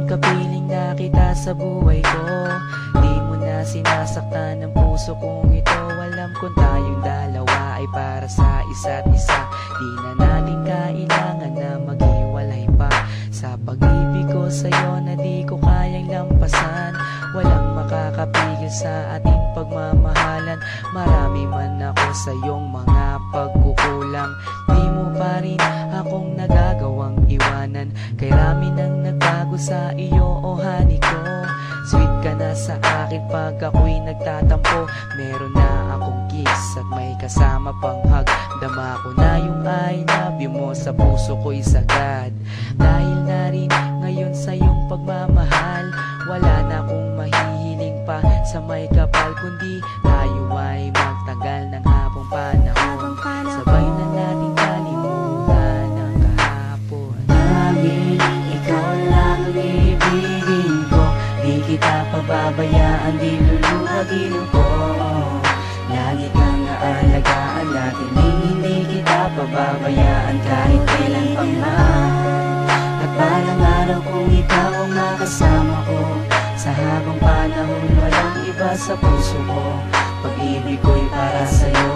kapiling na kita sa buhay ko. Di mo na sinasaktan ng puso kong ito. Alam kong tayong dalawa ay para sa isa't isa. Di na natin kailangan na maghiwalay pa. Sa pag-ibig ko sa'yo na di ko kayang lampasan. Walang makakapigil sa ating pagmamahalan. Marami man ako sa iyong mga pagkukulang, di mo pa rin akong nagagawang iwanan. Kay rami nang nagbago sa iyo, oh honey ko. Sweet ka na sa akin pag ako'y nagtatampo. Meron na akong kiss at may kasama pang hug. Dama ko na yung I love you mo sa puso ko'y sagad. Dahil na rin ngayon sa iyong pagmamahal, wala na akong mahihiling pa sa may kapal, kundi tayo ay magtagal ng habang panahon. Sabay na natin kalimutan ang kahapon. Laging ikaw lang ang ibigin ko. Di kita pababayaan, di luluhagin ko. Lagi kang aalagaan natin, hindi kita pababayaan kahit kailan pa man. At balang araw kung ikaw ang makasama ko, sa habang panahon walang iba sa puso ko. Pag-ibig ko'y para sa'yo,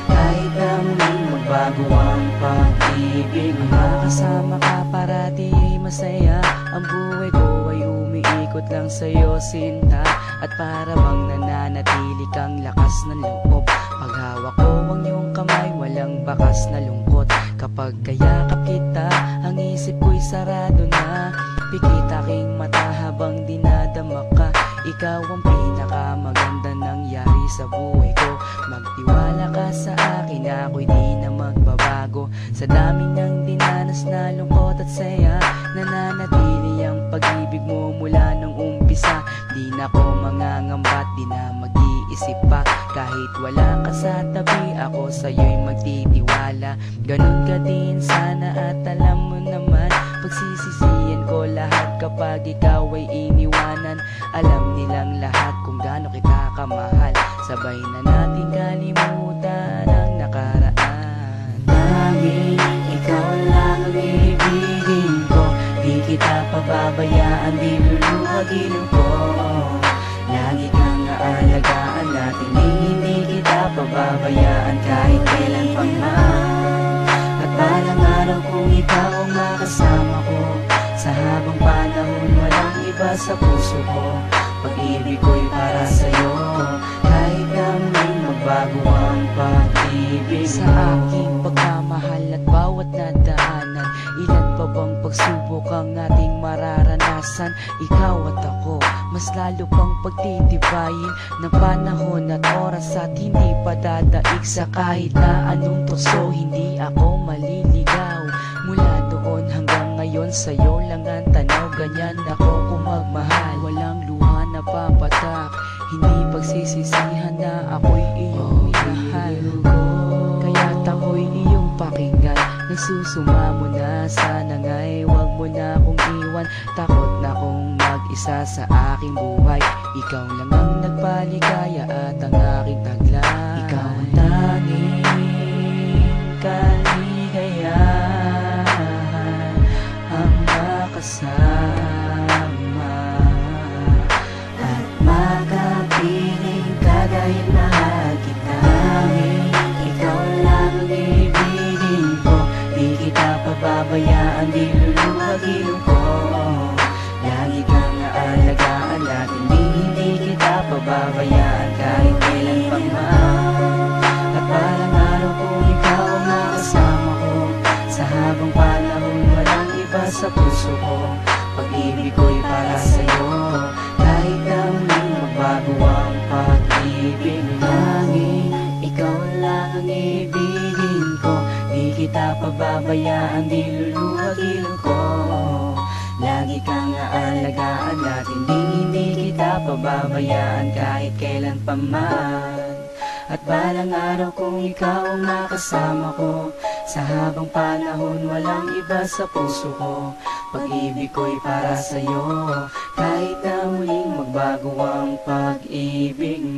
kahit na muling magbago ang pag-ibig mo. Kasama ka parati ay masaya. Ang buhay ko ay umiikot lang sa'yo, sinta. At para bang nananatili kang lakas ng loob. Paghawak ko ang iyong kamay, walang bakas na lungkot. Kapag kayakap kita, ang isip ko'y sarado na. Pikit aking mata habang dinadama ka. Ikaw ang pinakamaganda nangyari sa buhay ko. Magtiwala ka sa akin, ako'y di na magbabago. Sa dami ng dinanas na lungkot at saya, nananatili ang pag-ibig mo mula nung umpisa. Di na ko mangangambat, di na mag-iisip pa. Kahit wala ka sa tabi, ako sa'yo'y magtitiwala. Ganun ka din sana at alam mo naman, pagsisisihan ko lahat kapag ikaw ay iniwanan. Alam nilang lahat kung gaano kita kamahal. Sabay na natin kalimutan ang nakaraan. Laging ikaw lang ang ibigin ko. Di kita pababayaan, di luluhagin ko. Lagi kang aalagaan natin, hindi kita pababayaan kahit kailan pa man. At balang araw kung ikaw ang makasama ko, sa habang panahon walang iba sa puso ko. Pag-ibig ko'y para sa'yo, kahit na muling magbago ang pag-ibig mo. Sa aking pagmamahal at bawat nadaanan, ilan pa bang pagsubok ang ating mararanasan? Ikaw at ako, mas lalo pang pagtitibayin ng panahon at oras, at hindi pa dadaig sa kahit na anong tukso. Hindi ako maliligaw mula doon hanggang ngayon, sa'yo lang ang tanaw. Ganyan ako kung magmahal, walang luha na papatak. Hindi pagsisisihan na ako'y iyong minahal. Kaya't ako'y iyong pakinggan. Nagsusumamo na, sana nga'y wag mo na akong iwan. Takot na kong mag-isa sa aking buhay. Ikaw lang ang nagpaligaya at ang aking taglay. Ikaw ang tanging kaligayahan, ang makasama at makapiling kahit mahal kita. Ikaw lang ang ibigin ko. Di kita pababayaan, di luluhagin ko. Lagi kang aalagaan natin, hindi kita pababayaan kahit kailan pa man. At balang araw kung ikaw ang makasama ko, sa habang panahon walang iba sa puso ko. Pag-ibig ko'y para sa'yo, kahit na muling magbago ang pag-ibig mo. Tanging ikaw lang ang ibigin ko. Di kita pababayaan, di luluhagin ko. Lagi kang aalagaan natin, hindi kita pababayaan kahit kailan pa man. At balang araw kung ikaw ang makasama ko, sa habang panahon walang iba sa puso ko. Pag-ibig ko'y para sa'yo, kahit na muling magbago ang pag-ibig mo.